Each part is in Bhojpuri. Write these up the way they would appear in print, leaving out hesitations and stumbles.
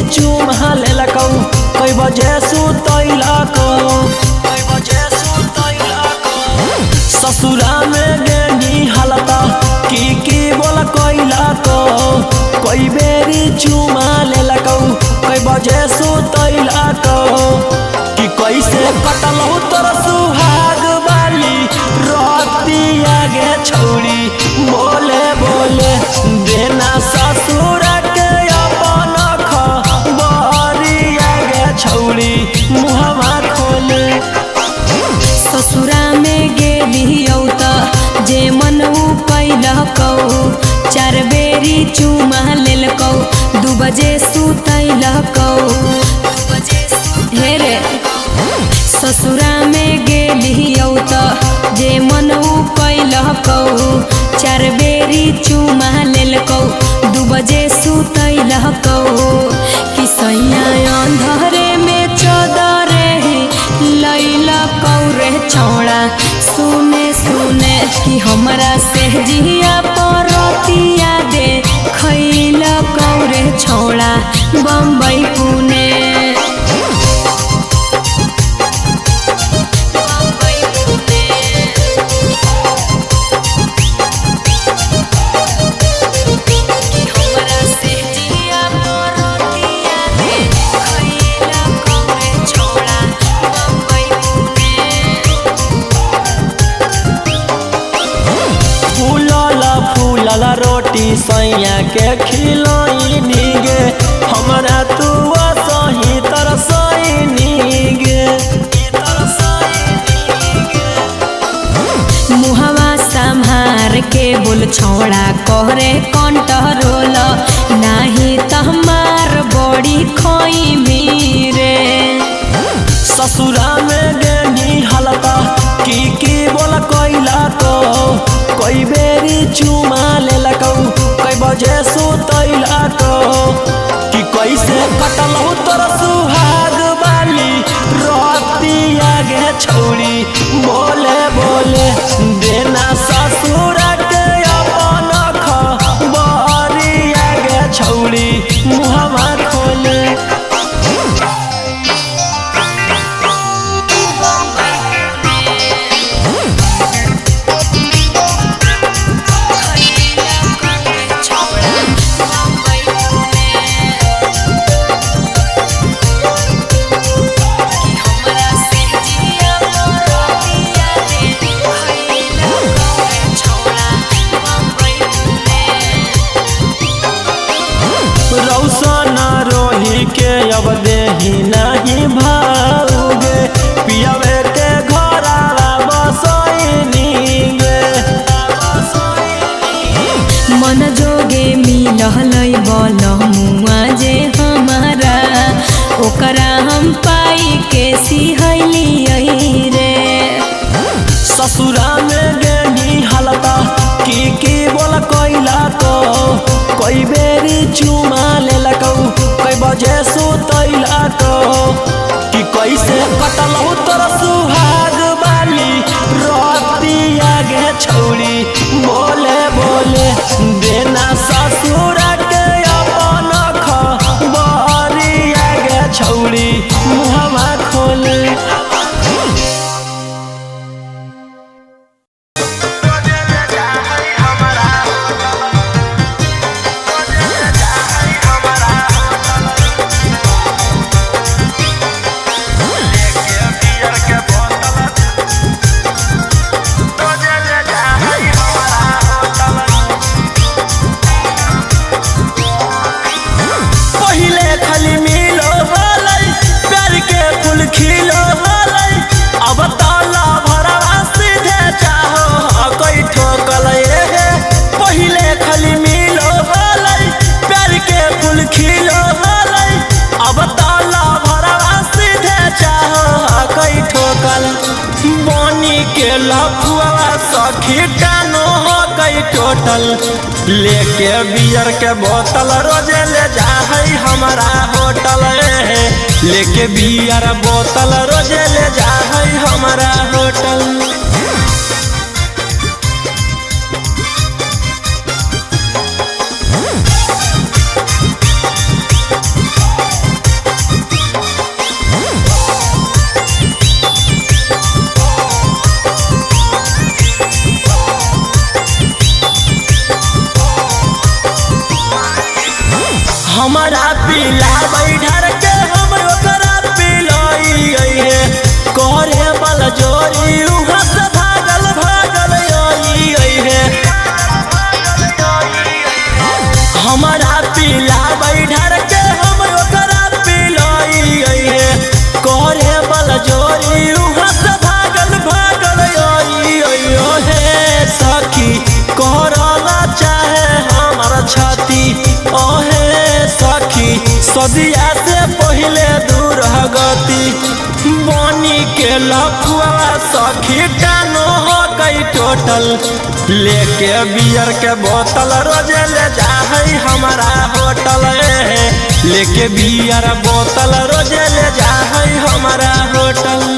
चुमा लेलकौ कई बजे सुतैलकौ ससुरा में गेनी हालता की बोल कैलकौ कई बेरी चुमा लेलकौ कई बजे सुतैलकौ कि कैसे कटलौ तोर सुहाग वाली रतिया गे छौरी बोले बोले देना ससुर के अपन खबरिया गे छौरी मुहवा खोले ससुरा में गेलियौ त जे मन कैलकौ 4 बेरी चुमा लेलकौ 2 बजे सुतैलकौ हे रे ससुरा में गेलियौ त जे मन कैलकौ 4 बेरी चुमा लेलकौ 2 बजे सुतैलकौ कि सैया अंधरे में चदरे लैलकौ रे छौड़ा सुने सुने कि हमरा से जिया परतिया दे खैलकौ रे छौड़ा बम्बई पुणे रोटी सैया के खिलैनी गे हमरा तू सही तरसैनी गे मुहवा संभार के बोल छौड़ा कहरे कंट्रोल नाही त हमार बड़ी खैमी रे ससुरा में गेनी हालता की बोल कैलकौ कई बेरी चुमा लेलकौ कई बजे सुतैलकौ कि कैसे कटलौ तोर सुहाग वाली रतिया गे छौरी बोले बोले देना ससुर के अपन खबरिया गे छौरी मुहवा खोले रौशन रोही के अब देही नहीं भाओगे पियावे के घरवा बसैनी गे मन जोगे मिललै बलमुआ जे हमारा ओकरा हम पाई के सिहैलियै रे ससुरा में गेनी हालता की बोल कैलकौ कई बेरी चुमा लेलकौ कई बजे सुतैलकौ कि कैसे कटलौ तोर सुहाग वाली रतिया गे छौरी बोले बोले देना ससुर के अपन खबरिया गे छौरी मुहवा खोले के लफुआ सखी टानो हो गई टोटल लेके बियर के बोतल रोजे ले जा है हमारा होटल लेके बियर बोतल रोजे ले जा है हमारा होटल। हमारा पीला बैठर के हम ओकरा पिलइए करे बल जोरी उहाँ से भागल भागल आइए हमारा पीला बैठर के हम ओकरा पिलइए करे बल जोरी उहाँ से भागल भागल आइए हे सखी करला चाहे हमार छाती ओहे सखी सदिया से पहले दूर गति बनी के लखुआ सखी टानो हो गई टोटल लेके बियर के बोतल रोजे ले जाहई हमारा होटल लेके बियर बोतल रोजे ले जाहई हमारा होटल।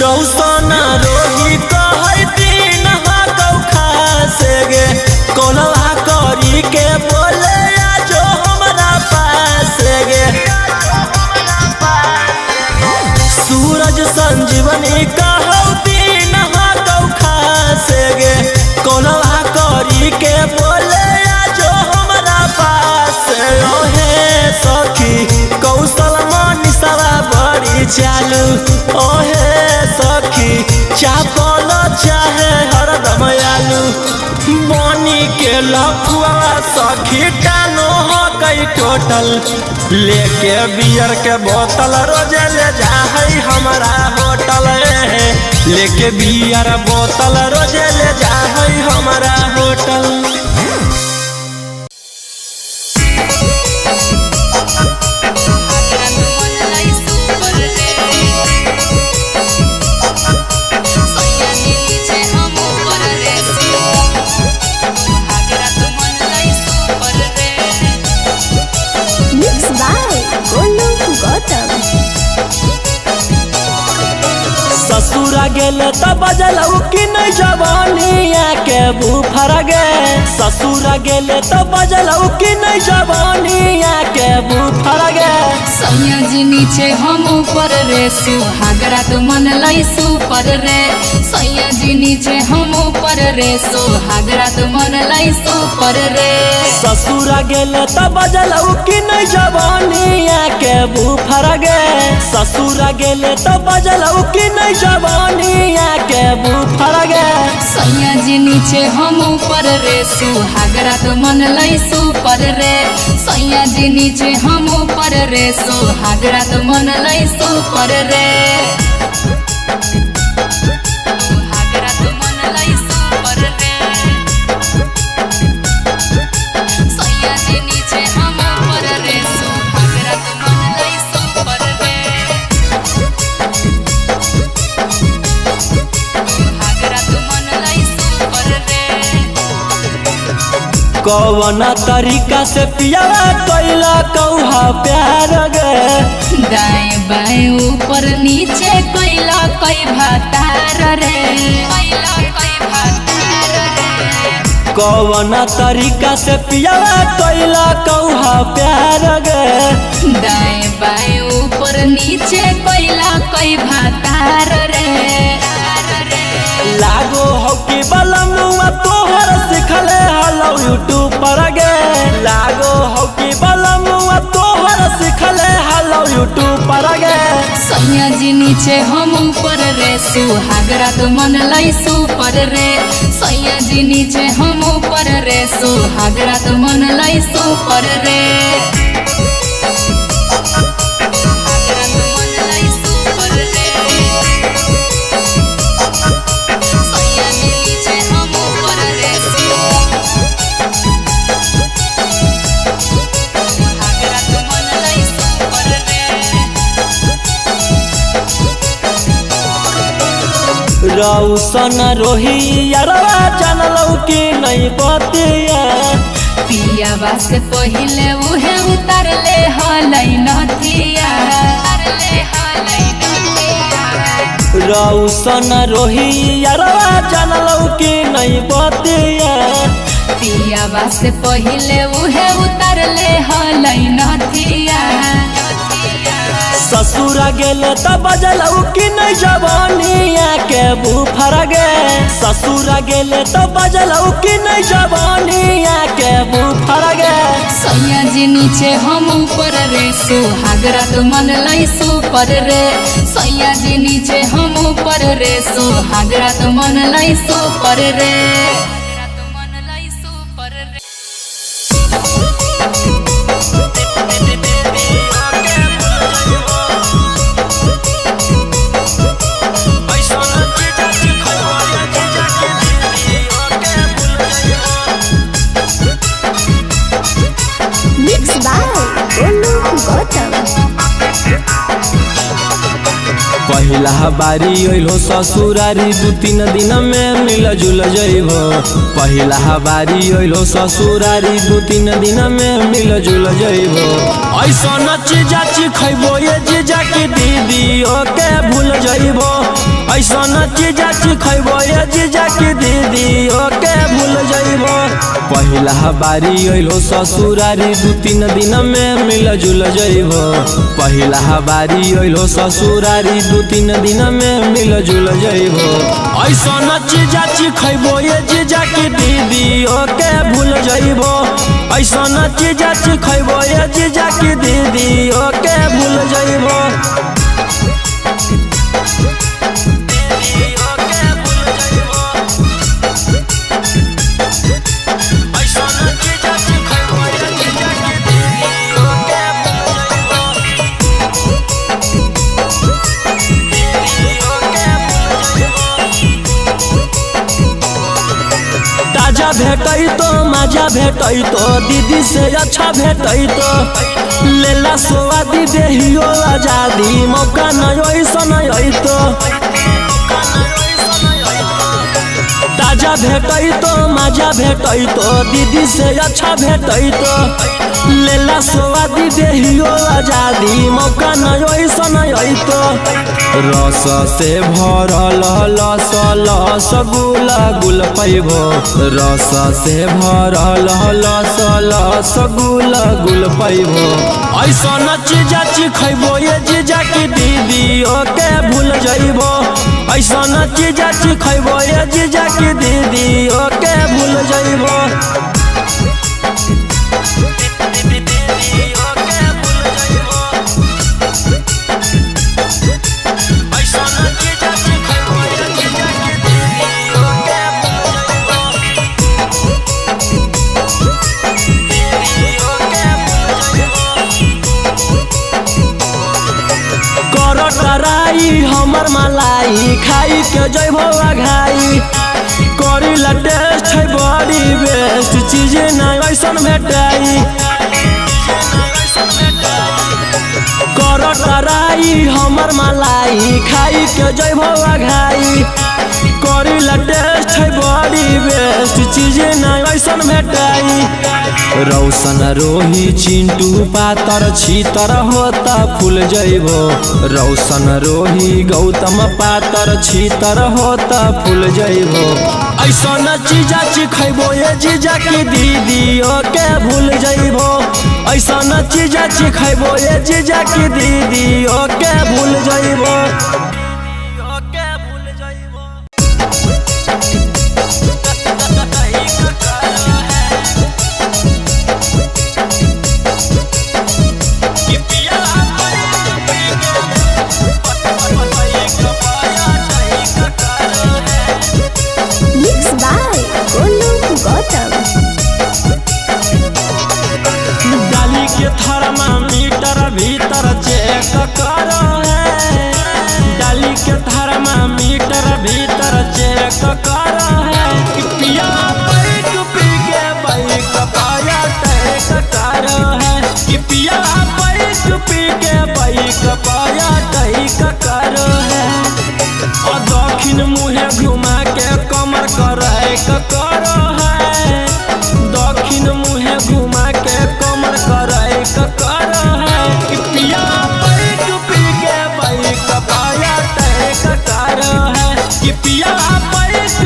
रौसना रोही कहै दिन हाकौ खासे गे कोलवा करी के बोले आजो हमरा पास गे सूरज संजीवनी कहौ दिन हाकौ खासे गे कोलवा करी के बोले आजो हमरा पास ओहे सखी कौशल मनीषवा बड़ी चालू ओहे सखी चापल चाहे हरदम आलू बनी के लखुआ सखी टानो हो गई टोटल लेके बियर के बोतल रोजे ले जाहई हमारा होटल लेके बियर बोतल रोजे ले जाहई हमारा होटल। ससुरा गेले त बजलऊ कि नहीं जवानिया के बुफर गे ससुरा गेले त बजलऊ कि नहीं जवानिया के बुफर गे सैया जी नीचे हम ऊपर रे सुहागरा तो मन लाई सुपर रे सैया जी नीचे हम ऊपर रे सुहागरा तो मन लाई सुपर रे ससुरा गेले त बजलऊ कि नहीं जवानिया के बुफर गे ससुरा गेले त बजलऊ कि नहीं जवानिया के बुफर गे सैया जी नीचे हम ऊपर रे सुहागरा तो मन लाई सुपर रे सैया जी नीचे हम ऊपर रे सुहागरा तो मन लाई सुपर रे सुहागरा तो मन लाई सुपर रे सैया जी नीचे हम ऊपर रे सुहागरा तो मन लाई सुपर रे कौन तरीका से पियावा कैला कौहा प्यार गे दाएं बाएं ऊपर नीचे कैला कई भातार रे कौन तरीका से पियावा कैला कौहा प्यार गे दाएं बाएं ऊपर नीचे कैला कई भातार रे लागो हो कि बलमुआ तोहर सिखले हलो यूट्यूब पर गे लागो हो कि बलमुआ तोहर सिखले हलो यूट्यूब पर गे सैया जी नीचे हम ऊपर रे सुहागरा तो मन लाई सुपर रे सैया जी नीचे हम ऊपर रे सुहागरा तो मन लाई सुपर रे रौसन रोही यारवा जानलौ कि नहीं बतिया पियावा से पहिले उहे उतर ले हलै नथिया रौसन रोही यारवा जानलौ कि नहीं बतिया पियावा से पहिले उहे उतारले हलै नथिया। ससुरा गेले त बजलौ कि नहीं जवानिया के बुफर गे। ससुरा गेले त बजलौ कि नहीं जवानिया के बुफर गे। सैया जी नीचे हम ऊपर रे सुहागरा तो मन लै सुपर रे। सैया जी नीचे हम ऊपर रे सुहागरा तो मन लै सुपर रे। पहिला बारी अइलो ससुरारी 2-3 दिन में मिल जुल जइबो। पहिला बारी अइलो ससुरारी 2-3 दिन में मिल जुल जइबो। ऐसन चीजा खइबो ये जीजा की दीदी ओके भूल जइबो। ऐसन चीजा खइबो ये जीजा की दीदी ओके भूल जइबो। पहिला बारी अइलो ससुरारी 2-3 दिन में मिल जुल जइबो। पहिला बारी अइलो ससुरारी 2-3 दिन में मिल जुल जइबो। ऐसन चीजा खइबो ये जीजा की दीदी ओके भूल जइबो। ऐसन चीजा खइबो ये जीजा की दीदी ओके भूल जइबो। भेटई तो मजा भेटई तो दीदी से अच्छा भेटई तो लेला स्वादी देहियो आजादी मौका नहीं ऐसन तो। ताजा भेटई तो मजा भेटई तो दीदी से अच्छा भेटई तो लेला स्वादी देहियो आजादी मौका नहीं ऐसन तो। रस से भरल लस लस गुला गुल पैबो। रस से भरल लस लस गुला गुल पैबो। ऐसन चीजा खइबो ये जीजा की दीदी ओके भूल जइबो। ऐसन चीजा खइबो ये जीजा की दीदी ओके भूल जइबो। हमर मलाई खाई के जइबो अघाई करी ला टेस्ट है बड़ी बेस्ट चीज नहीं ऐसन भेटाई। कर टराई हमर मलाई खाई के जइबो अघाई करी ला टेस्ट है बड़ी बेस्ट चीज नहीं ऐसन भेटाई। रौशन रोही चिंटू पातर छीतर होता फूल जइबो। रौशन रोही गौतम पातर छीतर होता फूल जइबो। ऐसन चीजा खइबो ये जीजा की दीदी ओके भूल जइबो। ऐसन चीजा खइबो ये जीजा की दीदी ओके भूल जइबो। डाली के थर्मामीटर भीतर चेक करो है। डाली के थर्मामीटर भीतर चेक करो है। पिया बैठ पी के बाइक पाया टैक करो है। कि पिया बैठ पी के बाइक पाया टैक करो है। और दक्षिण मुहे घुमा के कमर करे करो है। दक्षिण मुहे घुमा के कमर करे करो है। कि पिया बैठ पी के बाइक पाया टैक करो है। कि पिया बैठ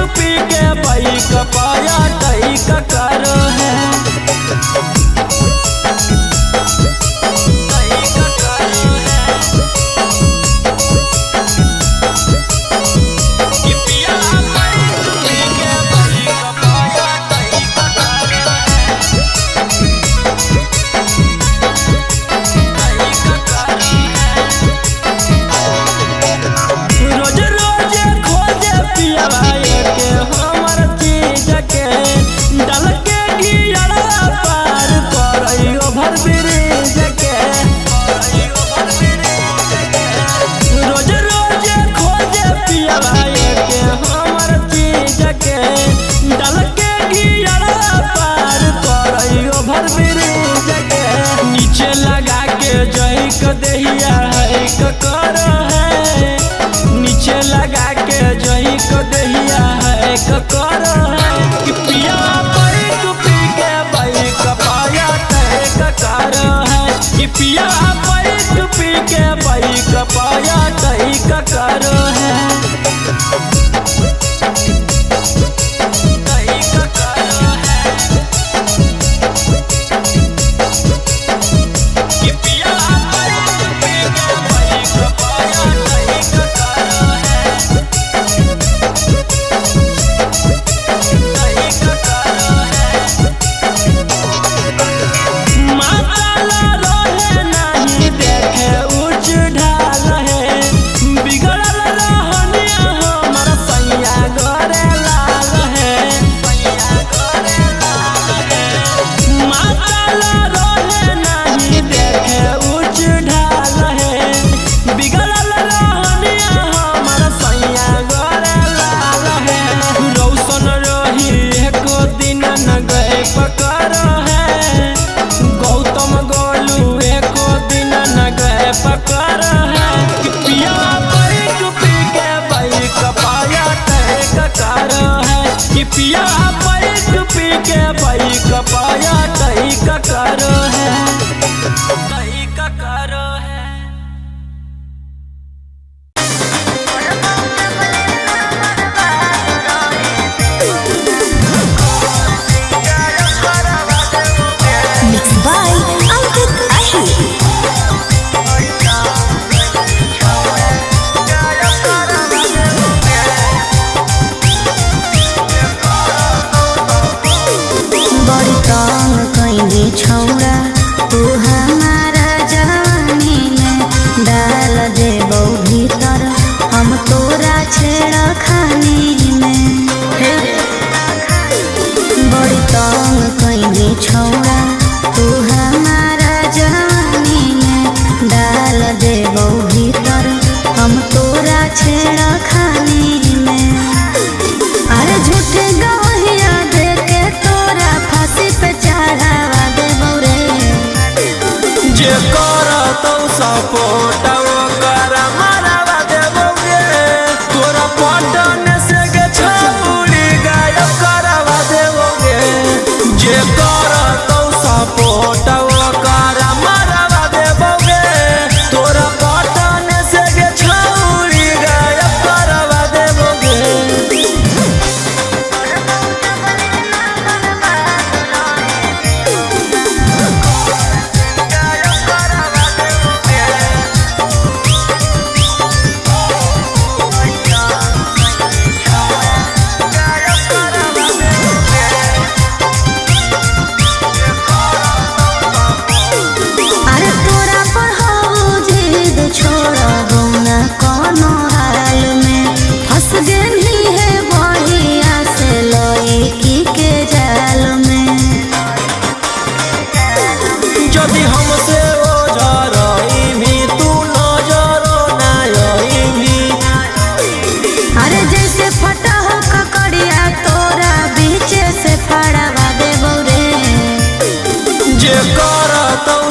जही क देहिया है कर है, नीचे लगा के जही क देहिया है कर है, कि पिया पैक पी के भाई कपाया तय कर है, कि पिया पैक पी के भाई कपाया तय कर है। पिया पैक पी के भाई कपाया तई कर है, तई कर है। Mixed by Ankit Ahir. छौड़ा तू हमारा जवानी में डाल देबो भीतर, हम तोरा छेड़ा खानी में। बड़ी तंग कइली छौड़ा तू हमारा जवानी में डाल देबो भीतर, हम तोरा छेड़ा खानी में। अरे झूठे गवहिया दे के तोरा फांसी पे चढ़ावा जे कर तो सपोर्ट कर मारवा देबोगे, तोरा पटन से गे छौड़ी गायब करवा देबोगे। जे कर तो सपोर्ट कर मारवा देबोगे, तोरा पटन से गे छौड़ी गायब करवा देबोगे।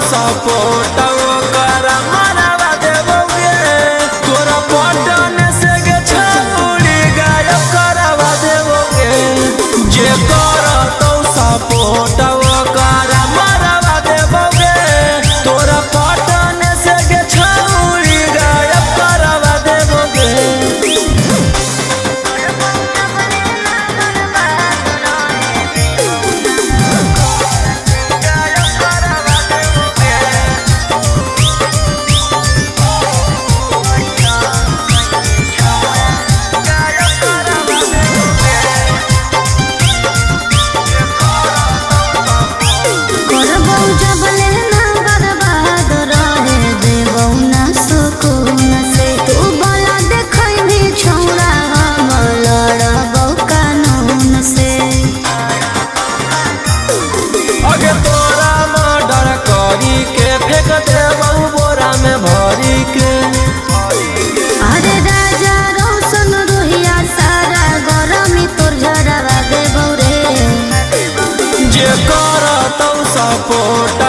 सपोर्ट कर मारवा देबोगे, तोरा पटन से गे छौड़ी गायब करवा देबोगे। जे कर तो सपोर्ट कर मारवा देबोगे, तोरा पटन से गे छौड़ी गायब करवा देबोगे। अरे राजा रोशन रोहिया सारा गरमी तोर झरवा देबौ रे। जे कर तो सपोर्ट